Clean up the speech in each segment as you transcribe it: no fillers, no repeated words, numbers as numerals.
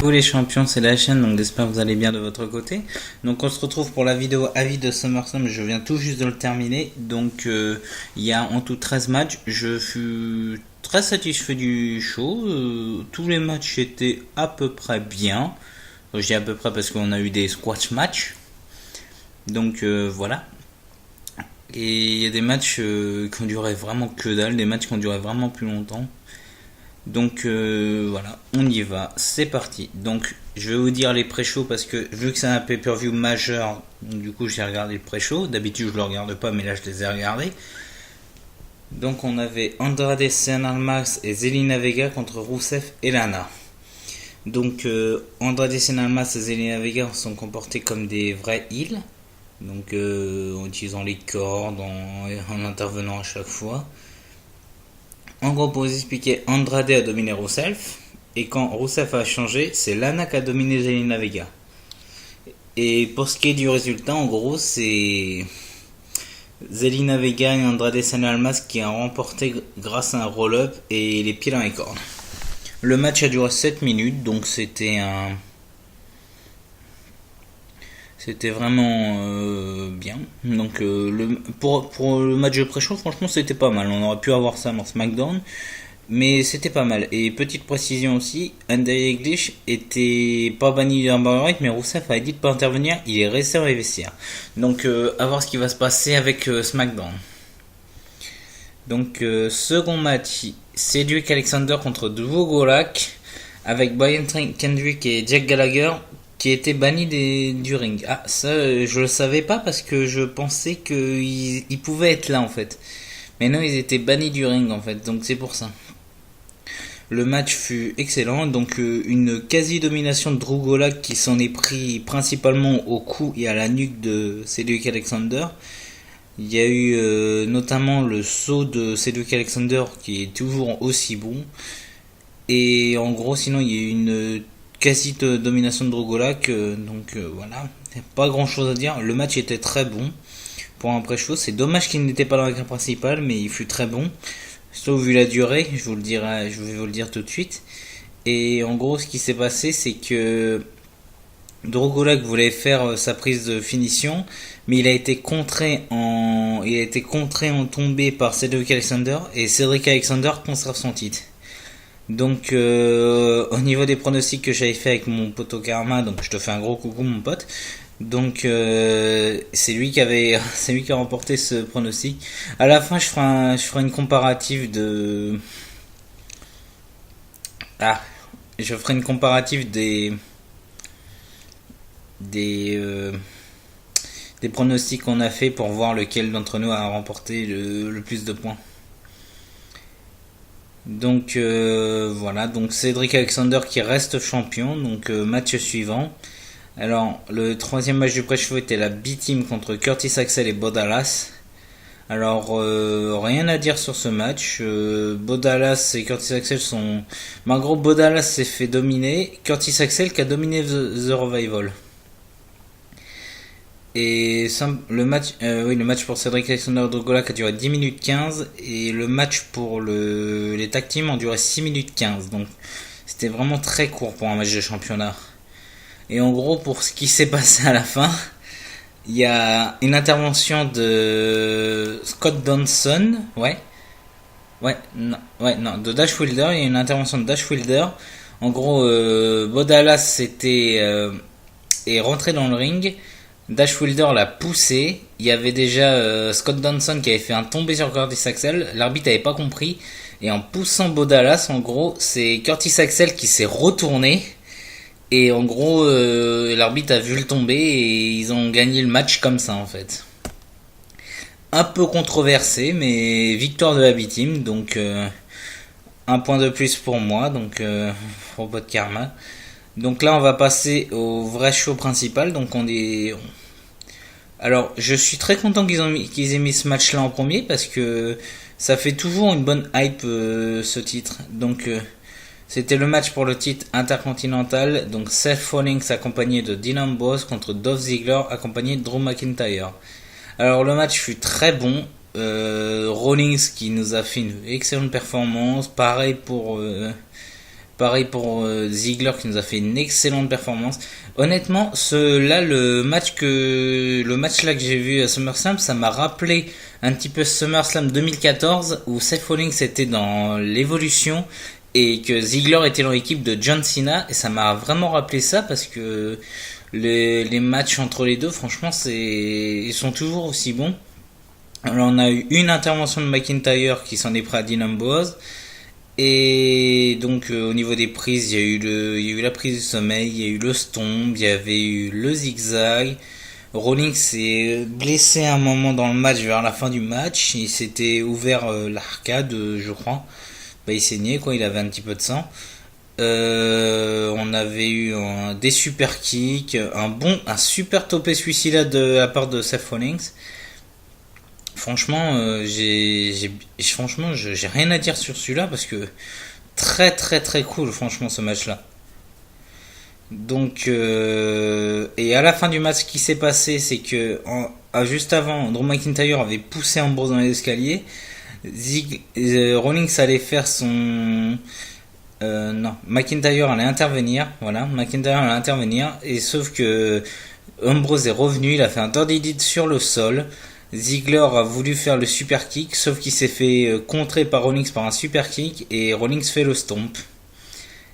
Coucou les champions, c'est la chaîne, donc j'espère que vous allez bien de votre côté. Donc on se retrouve pour la vidéo avis de SummerSlam, je viens tout juste de le terminer. Donc il y a en tout 13 matchs, je fus très satisfait du show. Tous les matchs étaient à peu près bien. Je dis à peu près parce qu'on a eu des squash matchs. Donc voilà. Et il y a des matchs qui ont duré vraiment que dalle, des matchs qui ont duré vraiment plus longtemps. Donc voilà, on y va, c'est parti. Donc je vais vous dire les pré-shows parce que vu que c'est un pay-per-view majeur, du coup j'ai regardé le pré-show. D'habitude je le regarde pas, mais là je les ai regardés. Donc on avait Andrade Cien Almas et Zelina Vega contre Rusev et Lana. Donc Andrade Cien Almas et Zelina Vega sont comportés comme des vrais heels. Donc en utilisant les cordes, en intervenant à chaque fois. En gros, pour vous expliquer, Andrade a dominé Rusev, et quand Rusev a changé, c'est Lana qui a dominé Zelina Vega. Et pour ce qui est du résultat, en gros, c'est Zelina Vega et Andrade Cien Almas qui ont remporté grâce à un roll-up et les pieds dans les cordes. Le match a duré 7 minutes, donc c'était vraiment bien. Donc pour le match de pré-show, franchement c'était pas mal. On aurait pu avoir ça dans SmackDown, mais c'était pas mal. Et petite précision aussi, Andrade English était pas banni du Right, mais Rusev a dit de pas intervenir. Il est resté dans les vestiaires. Donc à voir ce qui va se passer avec SmackDown. Donc second match, Cedric Alexander contre Drew Gulak avec Brian Kendrick et Jack Gallagher qui était banni du ring. Ah, ça, je le savais pas parce que je pensais qu'ils pouvaient être là en fait. Mais non, ils étaient bannis du ring en fait, donc c'est pour ça. Le match fut excellent, donc une quasi-domination de Drew Gulak qui s'en est pris principalement au cou et à la nuque de Cedric Alexander. Il y a eu notamment le saut de Cedric Alexander qui est toujours aussi bon. Et en gros, sinon, il y a eu une quasi-domination de Drew Gulak, donc voilà, pas grand chose à dire. Le match était très bon pour un pré-show. C'est dommage qu'il n'était pas dans la carte principale, mais il fut très bon. Sauf vu la durée, je vais vous le dire tout de suite. Et en gros, ce qui s'est passé, c'est que Drew Gulak voulait faire sa prise de finition, mais il a été contré en tombée par Cedric Alexander, et Cedric Alexander conserve son titre. Donc au niveau des pronostics que j'avais fait avec mon pote Karma, donc je te fais un gros coucou mon pote. Donc c'est lui qui a remporté ce pronostic. À la fin je ferai une comparative je ferai une comparative des pronostics qu'on a fait pour voir lequel d'entre nous a remporté le plus de points. Donc voilà, donc Cedric Alexander qui reste champion. Donc match suivant. Alors le troisième match du pré-show était la B-Team contre Curtis Axel et Bo Dallas. Alors rien à dire sur ce match. Bo Dallas et Curtis Axel sont... En gros, Bo Dallas s'est fait dominer. Curtis Axel qui a dominé The Revival. Et le match pour Cedric Alexander de Gulak a duré 10 minutes 15 et le match pour les tag teams a duré 6 minutes 15. Donc c'était vraiment très court pour un match de championnat. Et en gros, pour ce qui s'est passé à la fin, il y a une intervention de Scott Dawson, de Dash Wilder. Il y a une intervention de Dash Wilder. En gros, Bo Dallas est rentré dans le ring. Dash Wilder l'a poussé. Il y avait déjà Scott Dawson qui avait fait un tombé sur Curtis Axel. L'arbitre n'avait pas compris. Et en poussant Bo Dallas, en gros, c'est Curtis Axel qui s'est retourné. Et en gros, l'arbitre a vu le tomber et ils ont gagné le match comme ça en fait. Un peu controversé, mais victoire de la B-Team. Donc un point de plus pour moi. Donc robot de karma. Donc là, on va passer au vrai show principal. Donc alors, je suis très content qu'ils aient mis ce match-là en premier parce que ça fait toujours une bonne hype ce titre. Donc c'était le match pour le titre intercontinental. Donc Seth Rollins accompagné de Dean Ambrose contre Dolph Ziggler accompagné de Drew McIntyre. Alors le match fut très bon. Rollins qui nous a fait une excellente performance. Pareil pour Pareil pour Ziggler qui nous a fait une excellente performance. Honnêtement, le match là que j'ai vu à SummerSlam, ça m'a rappelé un petit peu SummerSlam 2014 où Seth Rollins était dans l'évolution et que Ziggler était dans l'équipe de John Cena, et ça m'a vraiment rappelé ça parce que les matchs entre les deux, franchement, ils sont toujours aussi bons. Alors on a eu une intervention de McIntyre qui s'en est pris à Dean Ambrose. Et donc au niveau des prises, il y a eu la prise du sommeil, il y a eu le stomp, il y avait eu le zigzag. Rollins s'est blessé un moment dans le match, vers la fin du match. Il s'était ouvert l'arcade, je crois. Bah, il saignait, quoi, il avait un petit peu de sang. On avait eu des super kicks, un super topé suicida de la part de Seth Rollins. Franchement, j'ai rien à dire sur celui-là parce que très très très cool, franchement, ce match-là. Donc, et à la fin du match, ce qui s'est passé, c'est que juste avant, Drew McIntyre avait poussé Ambrose dans les escaliers. Rollins allait faire son, non, McIntyre allait intervenir, voilà, McIntyre allait intervenir, et sauf que Ambrose est revenu, il a fait un dirty deed sur le sol. Ziggler a voulu faire le super kick, sauf qu'il s'est fait contrer par Rollins par un super kick, et Rollins fait le stomp.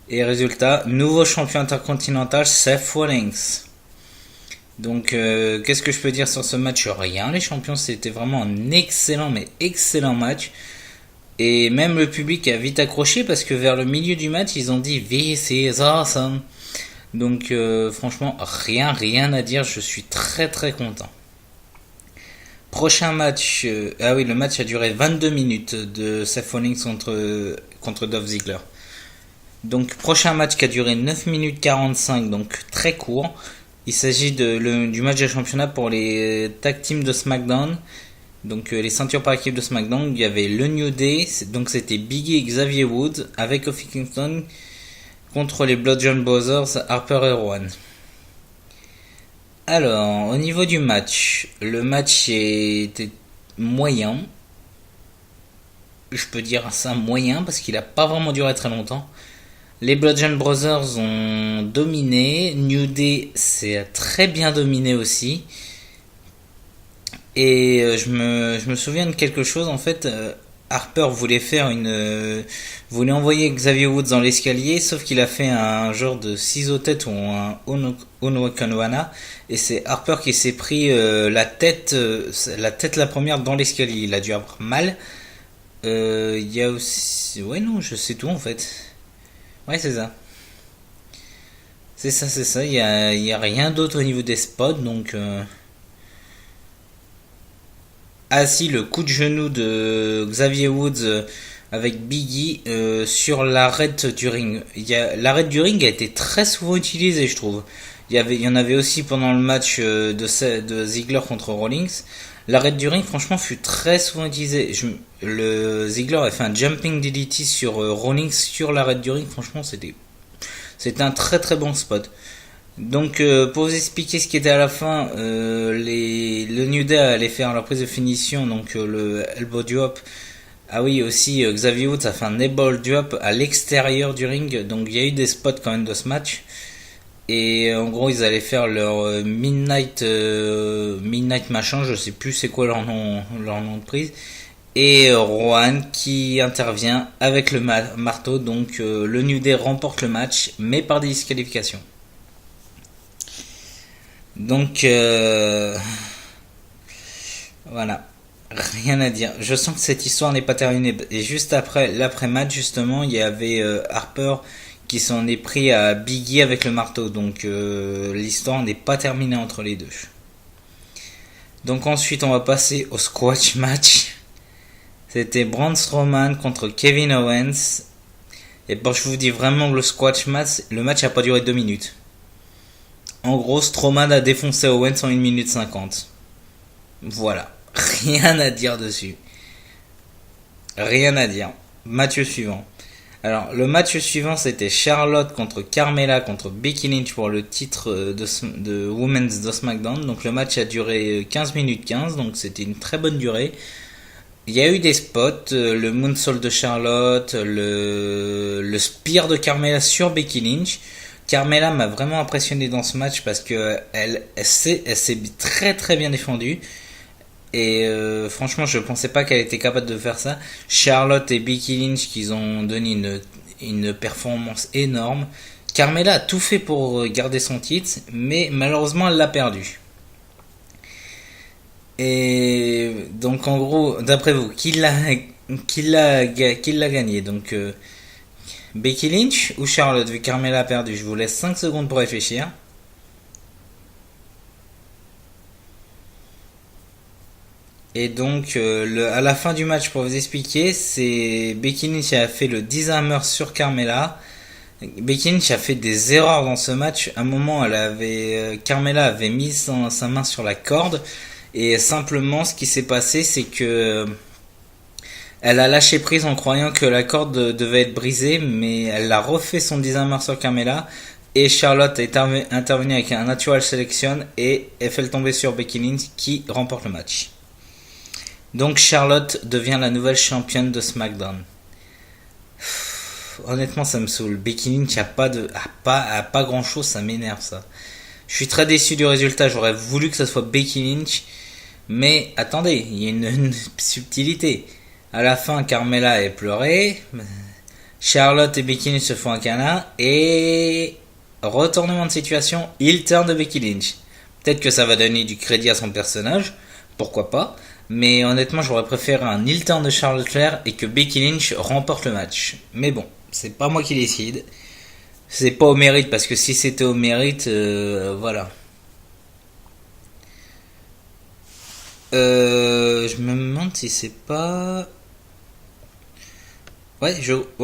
Et résultat, nouveau champion intercontinental, Seth Rollins. Donc, qu'est-ce que je peux dire sur ce match? Rien, les champions, c'était vraiment un excellent, mais excellent match. Et même le public a vite accroché parce que vers le milieu du match, ils ont dit "This is awesome". Donc, franchement, rien à dire, je suis très très content. Prochain match, ah oui, le match a duré 22 minutes de Seth Rollins contre Dolph Ziggler. Donc prochain match qui a duré 9 minutes 45, donc très court. Il s'agit du match de championnat pour les tag teams de SmackDown. Donc les ceintures par équipe de SmackDown, il y avait le New Day, donc c'était Biggie et Xavier Woods avec Kofi Kingston contre les Bludgeon Brothers, Harper et Rowan. Alors, au niveau du match, le match était moyen. Je peux dire ça moyen parce qu'il n'a pas vraiment duré très longtemps. Les Bludgeon Brothers ont dominé. New Day s'est très bien dominé aussi. Et je me souviens de quelque chose. En fait, Harper voulait envoyer Xavier Woods dans l'escalier, sauf qu'il a fait un genre de ciseau tête ou un Onokanwana, et c'est Harper qui s'est pris la tête la première dans l'escalier. Il a dû avoir mal. Il y a aussi, ouais, non, je sais tout en fait. Ouais, c'est ça. C'est ça, c'est ça. Il y a rien d'autre au niveau des spots, donc. Ah si, le coup de genou de Xavier Woods avec Biggie sur l'arête du ring. L'arête du ring a été très souvent utilisée, je trouve. Il y en avait aussi pendant le match de Ziggler contre Rollins. L'arête du ring, franchement, fut très souvent utilisée. Le Ziggler a fait un jumping DDT sur Rollins sur l'arête du ring. Franchement, c'était un très très bon spot. Donc pour vous expliquer ce qui était à la fin, le New Day allait faire la prise de finition, donc le elbow drop. Ah oui, aussi Xavier Woods a fait un elbow drop à l'extérieur du ring, donc il y a eu des spots quand même de ce match. Et en gros ils allaient faire leur midnight machin, je sais plus c'est quoi leur nom de prise. Et Rowan qui intervient avec le marteau, donc le New Day remporte le match, mais par disqualification. Donc voilà, rien à dire. Je sens que cette histoire n'est pas terminée. Et juste après l'après-match, justement, il y avait Harper qui s'en est pris à Biggie avec le marteau. Donc l'histoire n'est pas terminée entre les deux. Donc ensuite, on va passer au squash match. C'était Braun Strowman contre Kevin Owens. Et bon, je vous dis vraiment que le match a pas duré 2 minutes. En gros, Strowman a défoncé Owens en 1 minute 50. Voilà. Rien à dire dessus. Rien à dire. Match suivant. Alors, le match suivant, c'était Charlotte contre Carmella contre Becky Lynch pour le titre de Women's de SmackDown. Donc, le match a duré 15 minutes 15, donc c'était une très bonne durée. Il y a eu des spots, le moonsault de Charlotte, le spear de Carmella sur Becky Lynch. Carmella m'a vraiment impressionné dans ce match parce que elle s'est très très bien défendue. Et franchement, je pensais pas qu'elle était capable de faire ça. Charlotte et Becky Lynch qui ont donné une performance énorme. Carmella a tout fait pour garder son titre, mais malheureusement elle l'a perdu. Et donc en gros, d'après vous, qui l'a gagné? Donc Becky Lynch ou Charlotte vu que Carmella a perdu? Je vous laisse 5 secondes pour réfléchir. Et donc à la fin du match, pour vous expliquer, c'est Becky Lynch qui a fait le disarmer sur Carmella. Becky Lynch a fait des erreurs dans ce match. À un moment, Carmella avait mis sa main sur la corde. Et simplement, ce qui s'est passé, c'est que elle a lâché prise en croyant que la corde devait être brisée, mais elle a refait son disarmer sur Carmella. Et Charlotte est intervenue avec un natural selection et elle fait le tomber sur Becky Lynch qui remporte le match. Donc Charlotte devient la nouvelle championne de SmackDown. Honnêtement, ça me saoule. Becky Lynch a pas grand chose, ça m'énerve ça. Je suis très déçu du résultat. J'aurais voulu que ça soit Becky Lynch. Mais attendez, il y a une subtilité. À la fin, Carmella est pleurée. Charlotte et Becky Lynch se font un câlin. Et retournement de situation, heel turn de Becky Lynch. Peut-être que ça va donner du crédit à son personnage. Pourquoi pas. Mais honnêtement, j'aurais préféré un heel turn de Charlotte Flair et que Becky Lynch remporte le match. Mais bon, c'est pas moi qui décide. C'est pas au mérite, parce que si c'était au mérite, voilà. Je me demande si c'est pas... Ouais,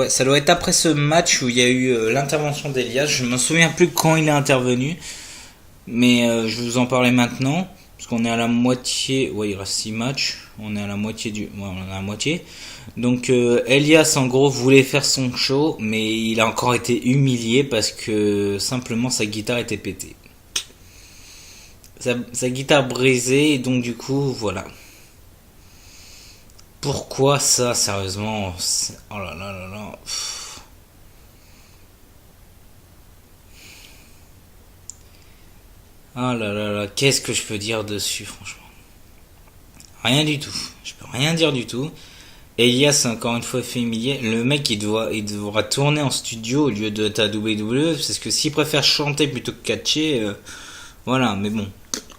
ça doit être après ce match où il y a eu l'intervention d'Elias. Je me souviens plus quand il est intervenu, mais je vais vous en parler maintenant. Parce qu'on est à la moitié... Ouais, il reste 6 matchs. On est à la moitié du... Ouais, on est à la moitié. Donc Elias en gros voulait faire son show, mais il a encore été humilié parce que simplement sa guitare était pétée. Sa guitare brisée, et donc du coup voilà. Pourquoi ça, sérieusement? Oh là là là là. Oh là là là, qu'est-ce que je peux dire dessus, franchement? Rien du tout. Je peux rien dire du tout. Elias, encore une fois, fait humilier. Le mec, il devra tourner en studio au lieu de ta WWE, parce que s'il préfère chanter plutôt que catcher, voilà, mais bon,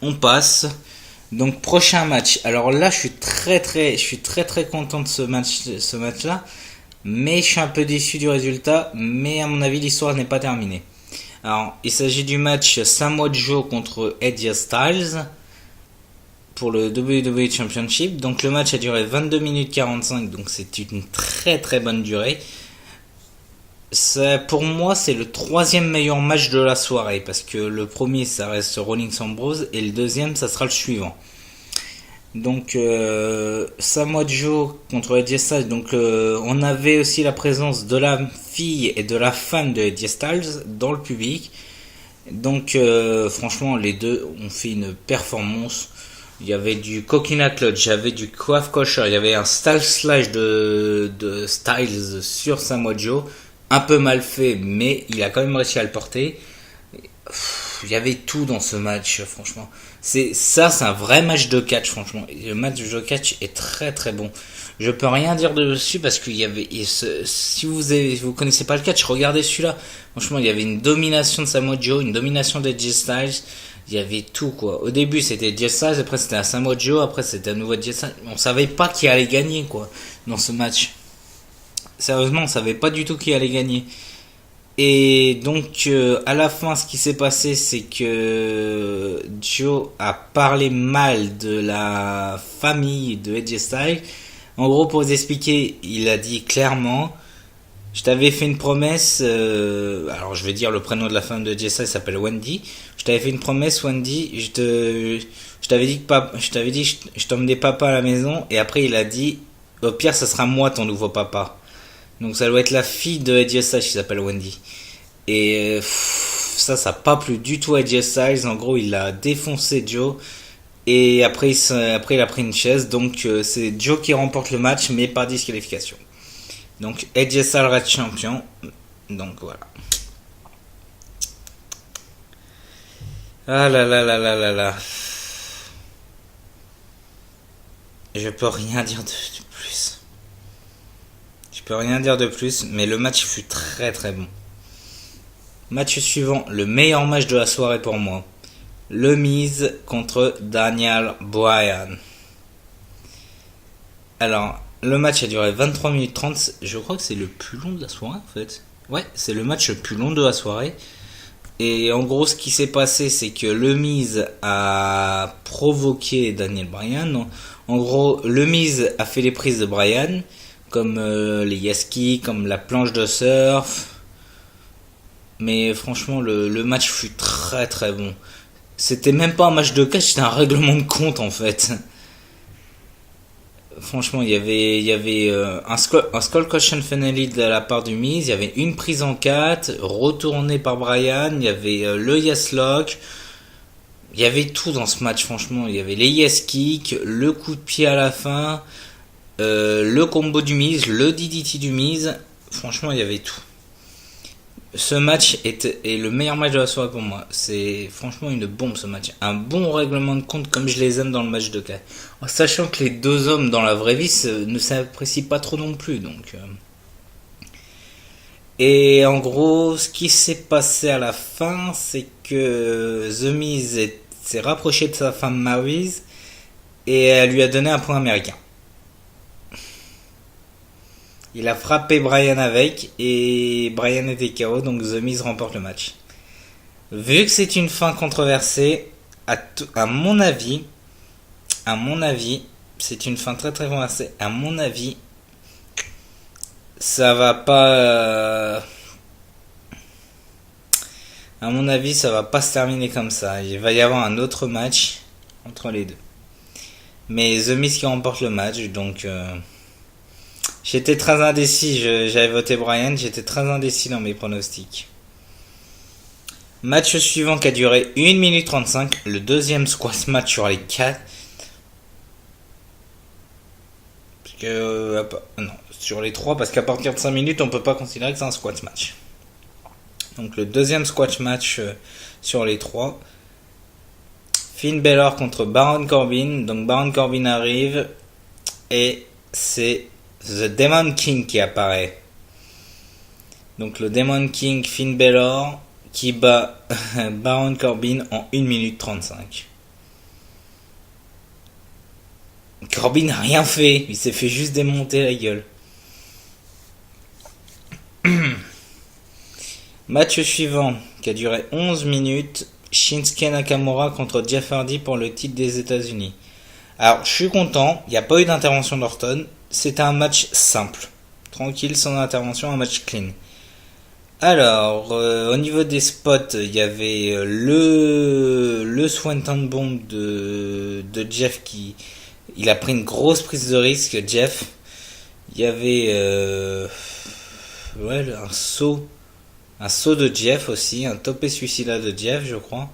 on passe. Donc, prochain match. Alors là, je suis très content de ce match-là, mais je suis un peu déçu du résultat, mais à mon avis, l'histoire n'est pas terminée. Alors, il s'agit du match Samoa Joe contre AJ Styles pour le WWE Championship. Donc le match a duré 22 minutes 45, donc c'est une très très bonne durée. Pour moi, c'est le troisième meilleur match de la soirée, parce que le premier, ça reste Rollins Ambrose, et le deuxième, ça sera le suivant. Donc Samoa Joe contre AJ Styles. Donc on avait aussi la présence de la fille et de la femme de AJ Styles dans le public. Donc franchement, les deux ont fait une performance. Il y avait du coconut clutch, il y avait du calf crusher, il y avait un style slash de Styles sur Samoa Joe, un peu mal fait, mais il a quand même réussi à le porter. Il y avait tout dans ce match, franchement. C'est un vrai match de catch, franchement. Le match de catch est très très bon. Je peux rien dire dessus parce qu'il y avait, si vous connaissez pas le catch, regardez celui-là. Franchement, il y avait une domination de Samoa Joe, une domination de AJ Styles. Il y avait tout, quoi. Au début, c'était AJ Styles, après c'était un Samoa Joe, après c'était un nouveau AJ Styles. On savait pas qui allait gagner, quoi, dans ce match. Sérieusement, on savait pas du tout qui allait gagner. Et donc, à la fin, ce qui s'est passé, c'est que Joe a parlé mal de la famille de AJ Styles. En gros, pour vous expliquer, il a dit clairement: je t'avais fait une promesse, alors je vais dire le prénom de la femme de AJ Styles, s'appelle Wendy. Je t'avais fait une promesse, Wendy, je t'avais dit je t'emmenais papa à la maison, et après il a dit, au pire, ça sera moi ton nouveau papa. Donc ça doit être la fille de AJ Styles qui s'appelle Wendy. Et ça n'a pas plu du tout à AJ Styles. En gros, il a défoncé Joe. Et après, après il a pris une chaise. Donc c'est Joe qui remporte le match, mais par disqualification. Donc AJ Styles reste champion. Donc voilà. Ah là là là là là là. Je peux rien dire de plus. Je peux rien dire de plus, mais le match fut très très bon. Match suivant, le meilleur match de la soirée pour moi. Le Miz contre Daniel Bryan. Alors, le match a duré 23 minutes 30. Je crois que c'est le plus long de la soirée en fait. Ouais, c'est le match le plus long de la soirée. Et en gros, ce qui s'est passé, c'est que le Miz a provoqué Daniel Bryan. En gros, le Miz a fait les prises de Bryan, comme les yaski, comme la planche de surf. Mais franchement, le match fut très très bon. C'était même pas un match de catch, c'était un règlement de compte en fait. Franchement, il y avait un Skull Cushion Finale de la part du Miz, il y avait une prise en 4, retournée par Bryan, il y avait le Yes Lock, il y avait tout dans ce match franchement. Il y avait les Yes Kick, le coup de pied à la fin, le combo du Miz, le DDT du Miz, franchement il y avait tout. Ce match est le meilleur match de la soirée pour moi. C'est franchement une bombe ce match. Un bon règlement de compte comme je les aime dans le match de cas. En sachant que les deux hommes dans la vraie vie ne s'apprécient pas trop non plus. Donc, Et en gros, ce qui s'est passé à la fin, c'est que The Miz s'est rapproché de sa femme Maryse et elle lui a donné un point américain. Il a frappé Bryan avec et Bryan était KO, donc The Miz remporte le match. Vu que c'est une fin controversée, à mon avis, c'est une fin très très controversée. À mon avis, ça va pas. À mon avis, ça va pas se terminer comme ça. Il va y avoir un autre match entre les deux. Mais The Miz qui remporte le match, donc. J'étais très indécis, j'avais voté Bryan, j'étais très indécis dans mes pronostics. Match suivant qui a duré 1 minute 35, le deuxième squash match sur les 4. Non, sur les 3, parce qu'à partir de 5 minutes, on peut pas considérer que c'est un squash match. Donc le deuxième squash match sur les 3. Finn Balor contre Baron Corbin. Donc Baron Corbin arrive et c'est The Demon King qui apparaît. Donc le Demon King Finn Balor qui bat Baron Corbin en 1 minute 35. Corbin n'a rien fait, il s'est fait juste démonter la gueule. Match suivant qui a duré 11 minutes, Shinsuke Nakamura contre Jeff Hardy pour le titre des États-Unis. Alors je suis content, il n'y a pas eu d'intervention d'Orton. C'était un match simple, tranquille, sans intervention, un match clean. Alors, au niveau des spots, il y avait le Swanton Bomb de Jeff qui... Il a pris une grosse prise de risque, Jeff. Il y avait un saut de Jeff aussi, un topé suicida de Jeff, je crois.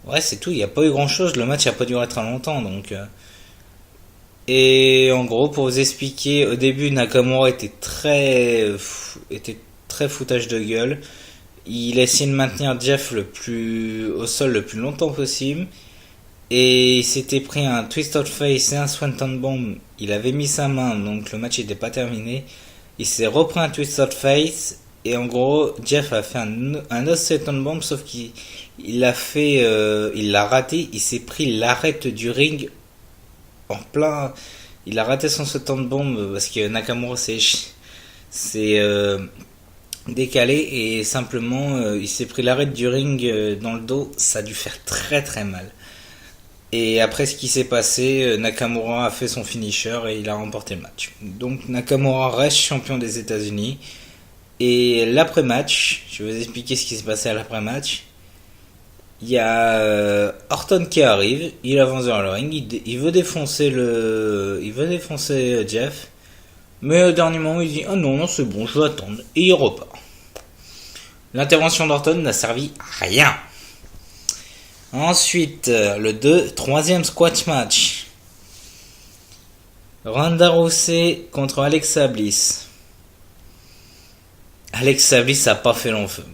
Ouais, c'est tout, il n'y a pas eu grand chose, le match n'a pas duré très longtemps, donc... Et en gros, pour vous expliquer, au début, Nakamura était très foutage de gueule. Il a essayé de maintenir Jeff au sol le plus longtemps possible. Et il s'était pris un Twisted Face et un Swanton Bomb. Il avait mis sa main, donc le match n'était pas terminé. Il s'est repris un Twisted Face. Et en gros, Jeff a fait un autre Swanton Bomb, sauf qu'il l'a raté. Il s'est pris l'arête du ring en plein. Il a raté son Swanton Bomb parce que Nakamura s'est décalé et simplement il s'est pris l'arête du ring dans le dos. Ça a dû faire très très mal. Et après ce qui s'est passé, Nakamura a fait son finisher et il a remporté le match. Donc Nakamura reste champion des États-Unis. Et l'après-match, je vais vous expliquer ce qui s'est passé à l'après-match. Il y a Orton qui arrive, il avance dans le ring, il veut défoncer Jeff. Mais au dernier moment, il dit ah non, c'est bon, je vais attendre. Et il repart. L'intervention d'Orton n'a servi à rien. Ensuite, troisième squash match. Ronda Rousey contre Alexa Bliss. Alexa Bliss a pas fait long feu.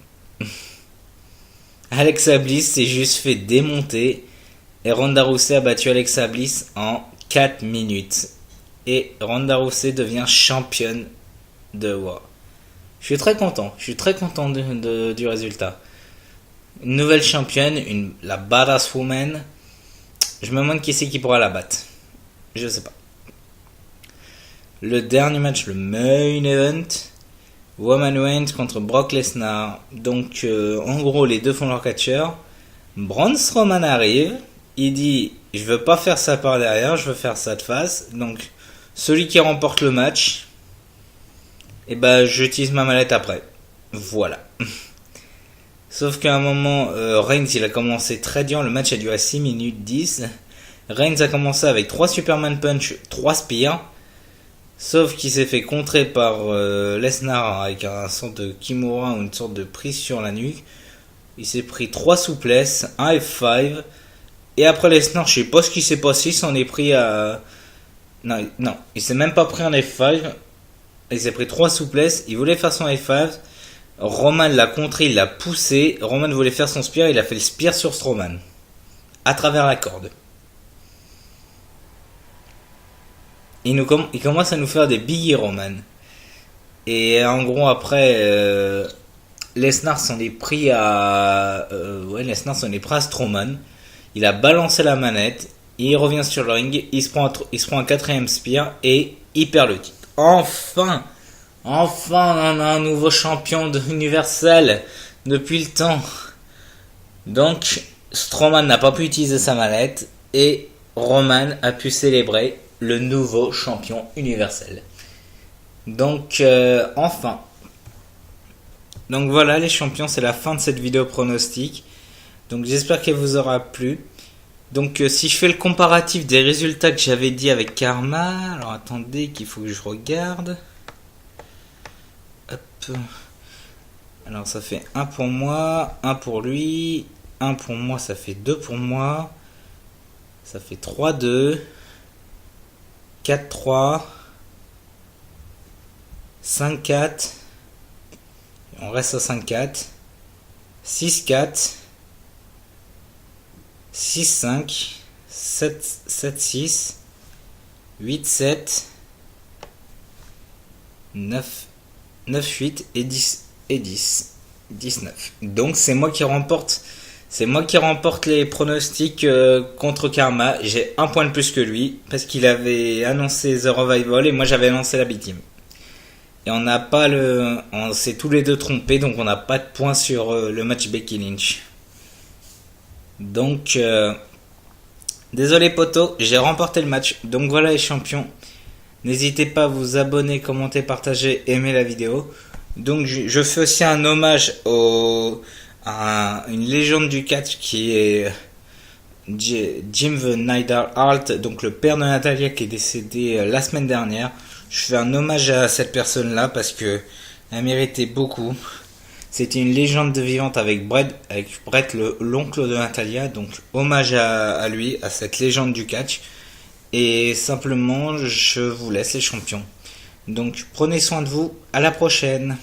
Alexa Bliss s'est juste fait démonter et Ronda Rousey a battu Alexa Bliss en 4 minutes. Et Ronda Rousey devient championne de WoW. Je suis très content du résultat. Une nouvelle championne, la badass woman. Je me demande qui c'est qui pourra la battre. Je sais pas. Le dernier match, le main event. Roman Reigns contre Brock Lesnar. Donc, en gros, les deux font leur catcheur. Braun Strowman arrive. Il dit, je veux pas faire ça par derrière, je veux faire ça de face. Donc, celui qui remporte le match, et j'utilise ma mallette après. Voilà. Sauf qu'à un moment, Reigns, il a commencé très dur. Le match a duré 6 minutes 10. Reigns a commencé avec 3 Superman Punch, 3 Spears. Sauf qu'il s'est fait contrer par Lesnar avec un sorte de Kimura ou une sorte de prise sur la nuque. Il s'est pris 3 souplesses, un F5. Et après Lesnar, je sais pas ce qui s'est passé, il s'en est pris à... Non, il s'est même pas pris un F5. Il s'est pris 3 souplesses, il voulait faire son F5. Roman l'a contré, il l'a poussé. Roman voulait faire son spear, il a fait le spear sur Strowman. À travers la corde. Il commence à nous faire des biggie Roman. Et en gros après Lesnar s'en est pris à Strowman. Il a balancé la manette, il revient sur le ring, il se prend un 4ème spear et il perd le titre. Enfin on a un nouveau champion universel depuis le temps. Donc Strowman n'a pas pu utiliser sa mallette et Roman a pu célébrer le nouveau champion universel. Donc enfin. Donc voilà les champions, c'est la fin de cette vidéo pronostic. Donc j'espère qu'elle vous aura plu. Donc si je fais le comparatif des résultats que j'avais dit avec Karma, alors attendez qu'il faut que je regarde. Hop. Alors ça fait 1 pour moi, 1 pour lui, 1 pour moi, ça fait 2 pour moi. Ça fait 3-2. 4-3, 5-4, on reste à 5-4, 6-4, 6-5, 7-6, 8-7, 9-8 et 19. Donc c'est moi qui remporte les pronostics contre Karma. J'ai 1 point de plus que lui parce qu'il avait annoncé The Revival et moi j'avais annoncé la B-Team. Et on s'est tous les deux trompés, donc on n'a pas de points sur le match Becky Lynch. Donc désolé poto, j'ai remporté le match. Donc voilà les champions. N'hésitez pas à vous abonner, commenter, partager, aimer la vidéo. Donc je fais aussi un hommage une légende du catch qui est Jim the Neidhart Hart, donc le père de Natalia qui est décédé la semaine dernière. Je fais un hommage à cette personne là parce que elle méritait beaucoup. C'était une légende vivante avec Brett l'oncle de Natalia, donc hommage à lui, à cette légende du catch. Et simplement je vous laisse les champions. Donc prenez soin de vous, à la prochaine.